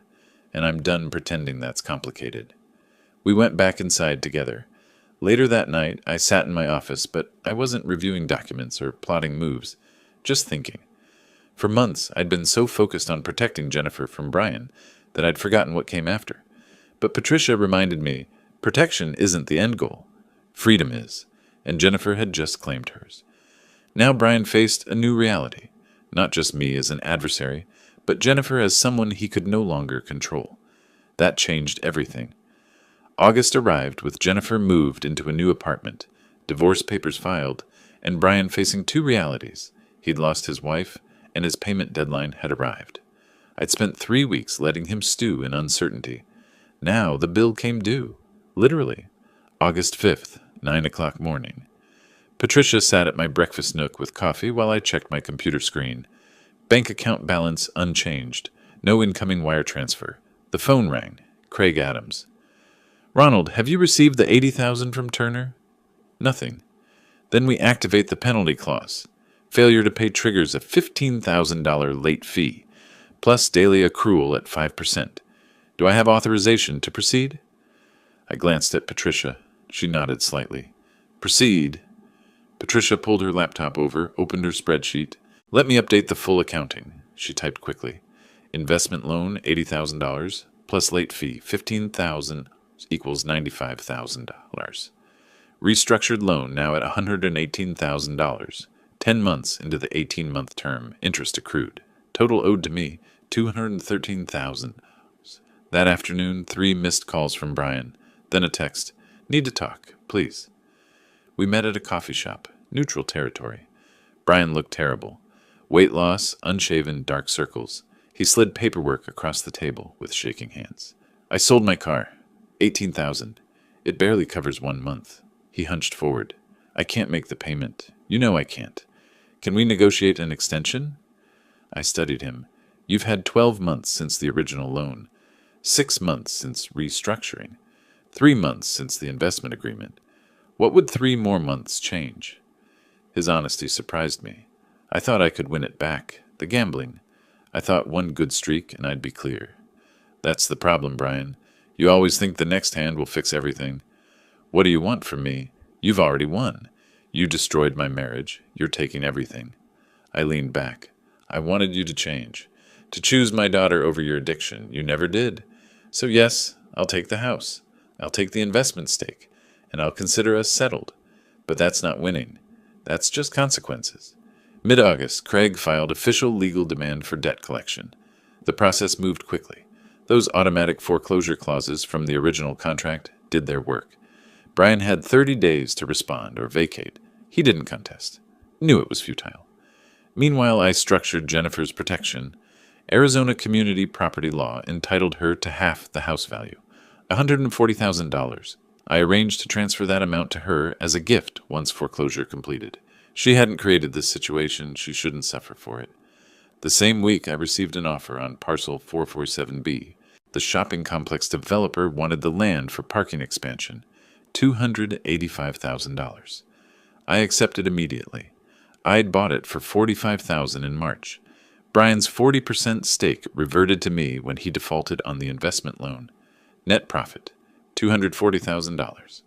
and I'm done pretending that's complicated. We went back inside together. Later that night, I sat in my office, but I wasn't reviewing documents or plotting moves, just thinking. For months, I'd been so focused on protecting Jennifer from Brian that I'd forgotten what came after. But Patricia reminded me, protection isn't the end goal. Freedom is, and Jennifer had just claimed hers. Now Brian faced a new reality, not just me as an adversary, but Jennifer as someone he could no longer control. That changed everything. August arrived with Jennifer moved into a new apartment, divorce papers filed, and Brian facing two realities. He'd lost his wife, and his payment deadline had arrived. I'd spent 3 weeks letting him stew in uncertainty. Now the bill came due. Literally. August 5th, 9 o'clock morning. Patricia sat at my breakfast nook with coffee while I checked my computer screen. Bank account balance unchanged. No incoming wire transfer. The phone rang. Craig Adams. Ronald, have you received the $80,000 from Turner? Nothing. Then we activate the penalty clause. Failure to pay triggers a $15,000 late fee, plus daily accrual at 5%. Do I have authorization to proceed? I glanced at Patricia. She nodded slightly. Proceed. Patricia pulled her laptop over, opened her spreadsheet. Let me update the full accounting, she typed quickly. Investment loan, $80,000, plus late fee, $15,000 equals $95,000. Restructured loan now at $118,000. 10 months into the 18-month term, interest accrued. Total owed to me, $213,000. That afternoon, 3 missed calls from Brian. Then a text. Need to talk, please. We met at a coffee shop, neutral territory. Brian looked terrible. Weight loss, unshaven, dark circles. He slid paperwork across the table with shaking hands. I sold my car. $18,000. It barely covers 1 month. He hunched forward. I can't make the payment. You know I can't. Can we negotiate an extension? I studied him. You've had 12 months since the original loan. 6 months since restructuring. 3 months since the investment agreement. What would 3 more months change? His honesty surprised me. I thought I could win it back. The gambling. I thought one good streak and I'd be clear. That's the problem, Brian. You always think the next hand will fix everything. What do you want from me? You've already won. You destroyed my marriage. You're taking everything. I leaned back. I wanted you to change. To choose my daughter over your addiction. You never did. So yes, I'll take the house. I'll take the investment stake. And I'll consider us settled. But that's not winning. That's just consequences. Mid-August, Craig filed official legal demand for debt collection. The process moved quickly. Those automatic foreclosure clauses from the original contract did their work. Brian had 30 days to respond or vacate. He didn't contest. Knew it was futile. Meanwhile, I structured Jennifer's protection. Arizona community property law entitled her to half the house value, $140,000. I arranged to transfer that amount to her as a gift once foreclosure completed. She hadn't created this situation. She shouldn't suffer for it. The same week, I received an offer on parcel 447B. The shopping complex developer wanted the land for parking expansion, $285,000. I accepted immediately. I'd bought it for $45,000 in March. Brian's 40% stake reverted to me when he defaulted on the investment loan. Net profit, $240,000.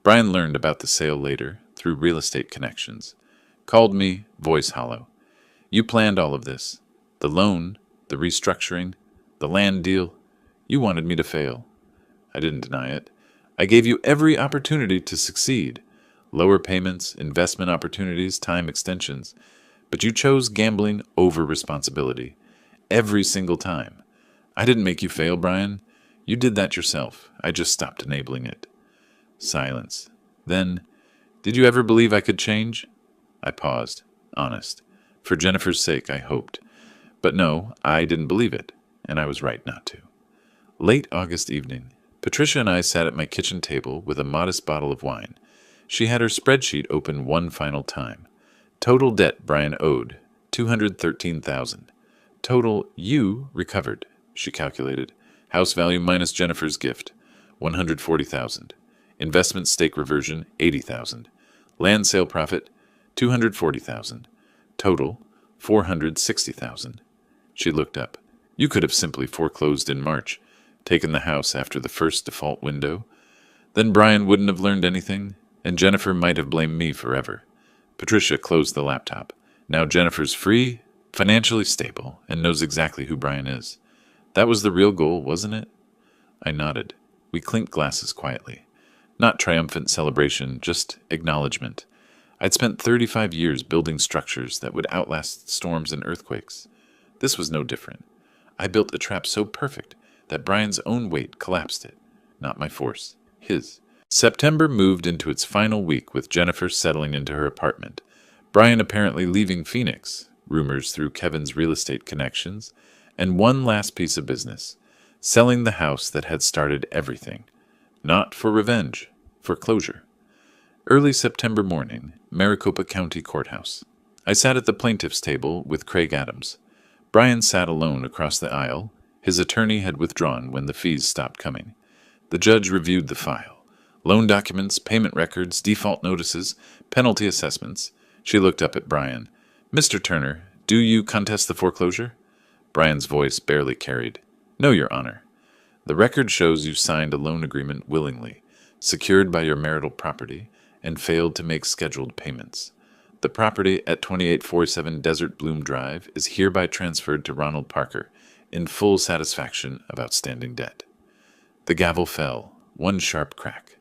Brian learned about the sale later through real estate connections. Called me, voice hollow. You planned all of this. The loan, the restructuring, the land deal. You wanted me to fail. I didn't deny it. I gave you every opportunity to succeed. Lower payments, investment opportunities, time extensions. But you chose gambling over responsibility. Every single time. I didn't make you fail, Brian. You did that yourself. I just stopped enabling it. Silence. Then, did you ever believe I could change? I paused. Honest. For Jennifer's sake, I hoped. But no, I didn't believe it, and I was right not to. Late August evening, Patricia and I sat at my kitchen table with a modest bottle of wine. She had her spreadsheet open one final time. Total debt Brian owed, $213,000. Total you recovered, she calculated. House value minus Jennifer's gift, $140,000. Investment stake reversion, $80,000. Land sale profit, $240,000. Total, $460,000. She looked up. You could have simply foreclosed in March, taken the house after the first default window. Then Brian wouldn't have learned anything, and Jennifer might have blamed me forever. Patricia closed the laptop. Now Jennifer's free, financially stable, and knows exactly who Brian is. That was the real goal, wasn't it? I nodded. We clinked glasses quietly. Not triumphant celebration, just acknowledgement. I'd spent 35 years building structures that would outlast storms and earthquakes. This was no different. I built a trap so perfect that Brian's own weight collapsed it. Not my force, his. September moved into its final week with Jennifer settling into her apartment. Brian apparently leaving Phoenix, rumors through Kevin's real estate connections, and one last piece of business, selling the house that had started everything. Not for revenge, for closure. Early September morning, Maricopa County Courthouse. I sat at the plaintiff's table with Craig Adams. Brian sat alone across the aisle. His attorney had withdrawn when the fees stopped coming. The judge reviewed the file. Loan documents, payment records, default notices, penalty assessments. She looked up at Brian. Mr. Turner, do you contest the foreclosure? Brian's voice barely carried. No, Your Honor. The record shows you signed a loan agreement willingly, secured by your marital property, and failed to make scheduled payments. The property at 2847 Desert Bloom Drive is hereby transferred to Ronald Parker in full satisfaction of outstanding debt. The gavel fell, one sharp crack.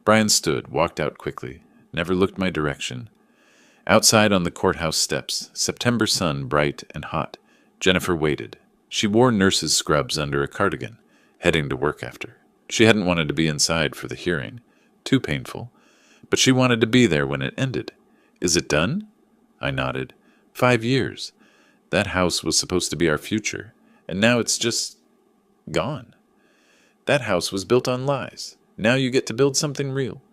Brian stood, walked out quickly, never looked my direction. Outside on the courthouse steps, September sun bright and hot, Jennifer waited. She wore nurse's scrubs under a cardigan, heading to work after. She hadn't wanted to be inside for the hearing. Too painful. But she wanted to be there when it ended. Is it done? I nodded. 5 years. That house was supposed to be our future, and now it's just gone. That house was built on lies. Now you get to build something real.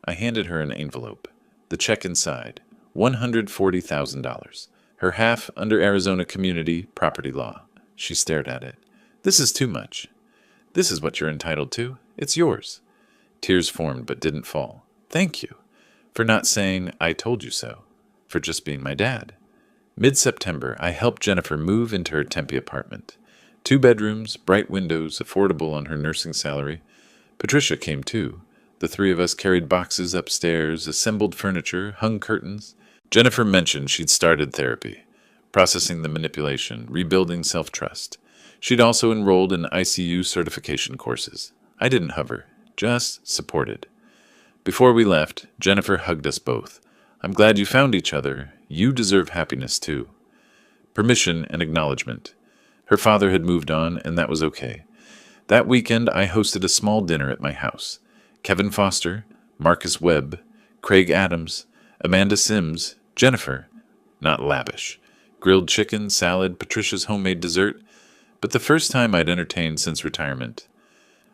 I handed her an envelope. The check inside, $140,000. Her half under Arizona community property law. She stared at it. This is too much. This is what you're entitled to. It's yours. Tears formed but didn't fall. Thank you. For not saying, I told you so. For just being my dad. Mid-September, I helped Jennifer move into her Tempe apartment. 2 bedrooms, bright windows, affordable on her nursing salary. Patricia came too. The 3 of us carried boxes upstairs, assembled furniture, hung curtains. Jennifer mentioned she'd started therapy, processing the manipulation, rebuilding self-trust. She'd also enrolled in ICU certification courses. I didn't hover, just supported. Before we left, Jennifer hugged us both. I'm glad you found each other. You deserve happiness too. Permission and acknowledgement. Her father had moved on, and that was okay. That weekend, I hosted a small dinner at my house. Kevin Foster, Marcus Webb, Craig Adams, Amanda Sims, Jennifer. Not lavish. Grilled chicken, salad, Patricia's homemade dessert. But the first time I'd entertained since retirement.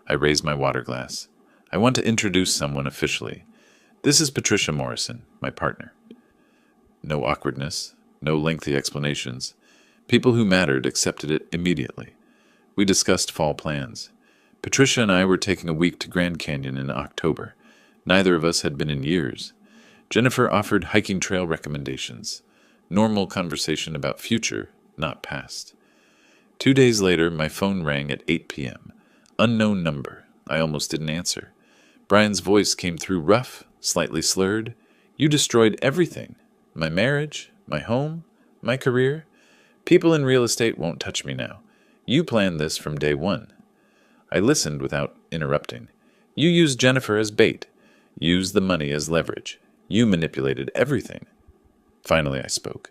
I raised my water glass. I want to introduce someone officially. This is Patricia Morrison, my partner. No awkwardness, no lengthy explanations. People who mattered accepted it immediately. We discussed fall plans. Patricia and I were taking a week to Grand Canyon in October. Neither of us had been in years. Jennifer offered hiking trail recommendations. Normal conversation about future, not past. 2 days later, my phone rang at 8 p.m. Unknown number. I almost didn't answer. Brian's voice came through rough, slightly slurred. You destroyed everything. My marriage, my home, my career. People in real estate won't touch me now. You planned this from day one. I listened without interrupting. You used Jennifer as bait. Used the money as leverage. You manipulated everything. Finally, I spoke.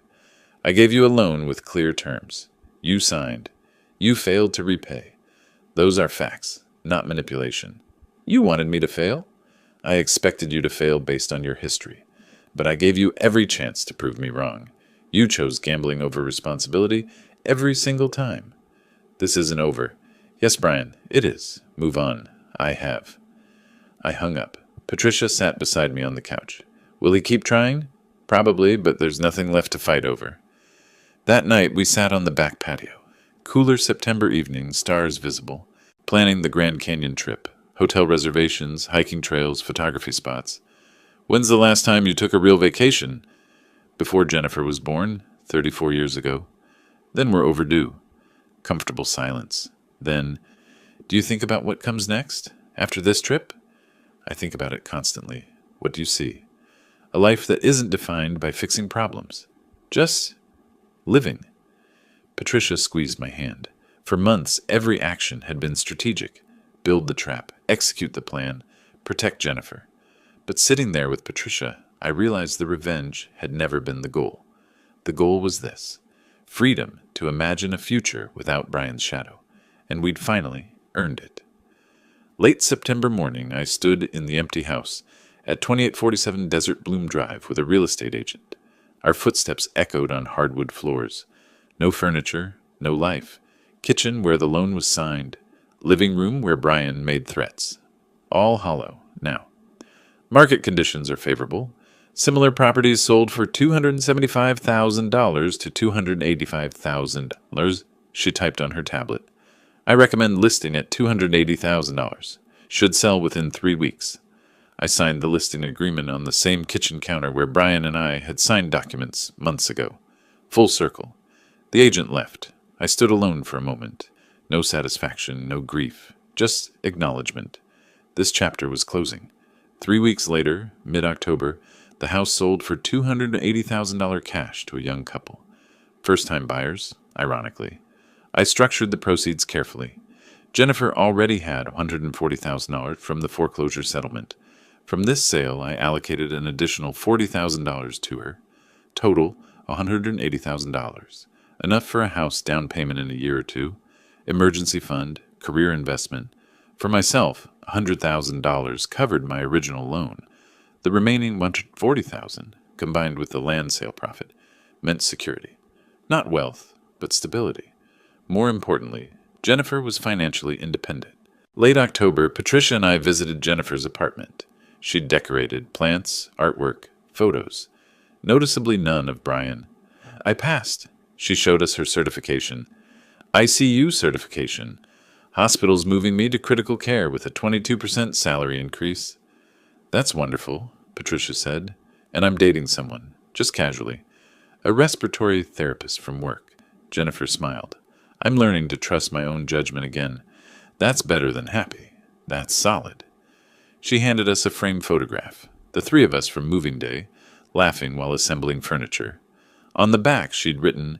I gave you a loan with clear terms. You signed. You failed to repay. Those are facts, not manipulation. You wanted me to fail. I expected you to fail based on your history. But I gave you every chance to prove me wrong. You chose gambling over responsibility every single time. This isn't over. Yes, Brian, it is. Move on. I have. I hung up. Patricia sat beside me on the couch. Will he keep trying? Probably, but there's nothing left to fight over. That night, we sat on the back patio. Cooler September evening, stars visible. Planning the Grand Canyon trip. Hotel reservations, hiking trails, photography spots. When's the last time you took a real vacation? Before Jennifer was born, 34 years ago. Then we're overdue. Comfortable silence. Then, do you think about what comes next? After this trip? I think about it constantly. What do you see? A life that isn't defined by fixing problems. Just living. Patricia squeezed my hand. For months, every action had been strategic. Build the trap, execute the plan, protect Jennifer. But sitting there with Patricia, I realized the revenge had never been the goal. The goal was this: freedom to imagine a future without Brian's shadow. And we'd finally earned it. Late September morning, I stood in the empty house at 2847 Desert Bloom Drive with a real estate agent. Our footsteps echoed on hardwood floors. No furniture, no life. Kitchen where the loan was signed. Living room where Brian made threats. All hollow now. Market conditions are favorable. Similar properties sold for $275,000 to $285,000, she typed on her tablet. I recommend listing at $280,000. Should sell within 3 weeks. I signed the listing agreement on the same kitchen counter where Brian and I had signed documents months ago. Full circle. The agent left. I stood alone for a moment. No satisfaction, no grief, just acknowledgement. This chapter was closing. 3 weeks later, mid-October, the house sold for $280,000 cash to a young couple. First-time buyers, ironically. I structured the proceeds carefully. Jennifer already had $140,000 from the foreclosure settlement. From this sale, I allocated an additional $40,000 to her. Total, $180,000. Enough for a house down payment in a year or two. Emergency fund, career investment. For myself, $100,000 covered my original loan. The remaining $140,000, combined with the land sale profit, meant security. Not wealth, but stability. More importantly, Jennifer was financially independent. Late October, Patricia and I visited Jennifer's apartment. She'd decorated plants, artwork, photos. Noticeably none of Brian. I passed. She showed us her certification. ICU certification. Hospital's moving me to critical care with a 22% salary increase. That's wonderful, Patricia said. And I'm dating someone, just casually. A respiratory therapist from work. Jennifer smiled. I'm learning to trust my own judgment again. That's better than happy. That's solid. She handed us a framed photograph, the three of us from moving day, laughing while assembling furniture. On the back, she'd written,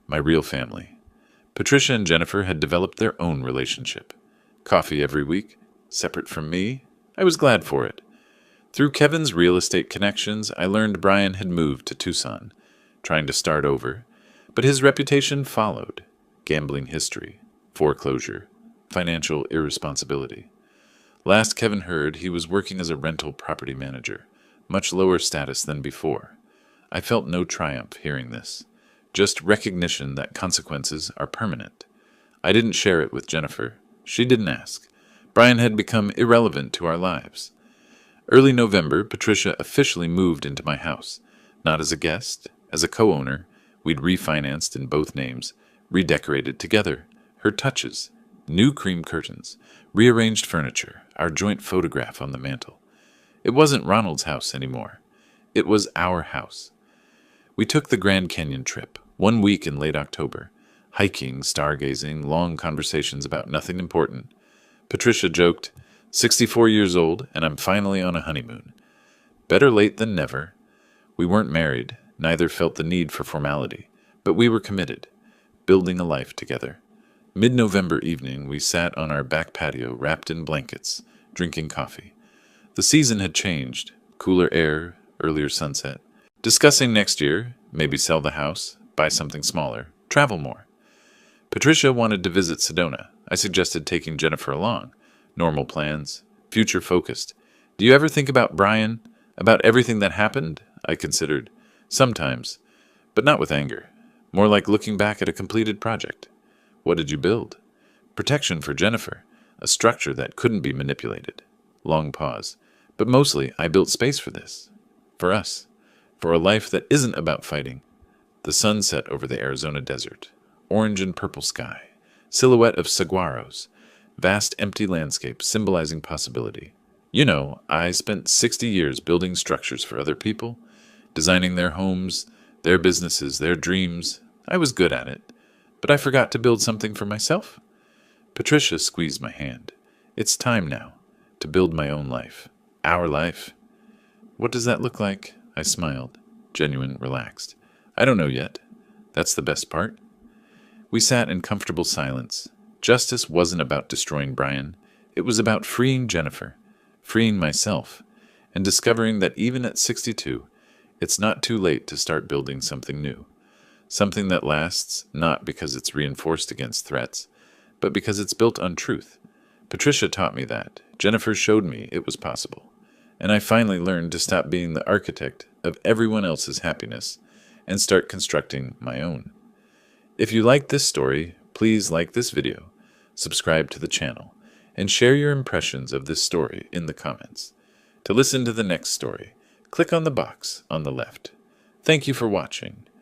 "My real family." Patricia and Jennifer had developed their own relationship. Coffee every week, separate from me. I was glad for it. Through Kevin's real estate connections, I learned Brian had moved to Tucson, trying to start over, but his reputation followed. Gambling history, foreclosure, financial irresponsibility. Last Kevin heard, he was working as a rental property manager, much lower status than before. I felt no triumph hearing this, just recognition that consequences are permanent. I didn't share it with Jennifer. She didn't ask. Brian had become irrelevant to our lives. Early November, Patricia officially moved into my house. Not as a guest, as a co-owner. We'd refinanced in both names, redecorated together. Her touches, new cream curtains, rearranged furniture, our joint photograph on the mantel. It wasn't Ronald's house anymore. It was our house. We took the Grand Canyon trip, 1 week in late October. Hiking, stargazing, long conversations about nothing important. Patricia joked, 64 years old, and I'm finally on a honeymoon. Better late than never. We weren't married, neither felt the need for formality, but we were committed, building a life together. Mid-November evening, we sat on our back patio wrapped in blankets, drinking coffee. The season had changed, cooler air, earlier sunset. Discussing next year, maybe sell the house, buy something smaller, travel more. Patricia wanted to visit Sedona. I suggested taking Jennifer along. Normal plans, future-focused. Do you ever think about Brian? About everything that happened? I considered. Sometimes, but not with anger. More like looking back at a completed project. What did you build? Protection for Jennifer, a structure that couldn't be manipulated. Long pause. But mostly, I built space for this. For us. For a life that isn't about fighting. The sun set over the Arizona desert. Orange and purple sky. Silhouette of saguaros. Vast empty landscape symbolizing possibility. You know, I spent 60 years building structures for other people, designing their homes, their businesses, their dreams. I was good at it. But I forgot to build something for myself. Patricia squeezed my hand. It's time now to build my own life. Our life. What does that look like? I smiled, genuine, relaxed. I don't know yet. That's the best part. We sat in comfortable silence. Justice wasn't about destroying Brian. It was about freeing Jennifer, freeing myself, and discovering that even at 62, it's not too late to start building something new. Something that lasts not because it's reinforced against threats, but because it's built on truth. Patricia taught me that. Jennifer showed me it was possible. And I finally learned to stop being the architect of everyone else's happiness and start constructing my own. If you liked this story, please like this video, subscribe to the channel, and share your impressions of this story in the comments. To listen to the next story, click on the box on the left. Thank you for watching.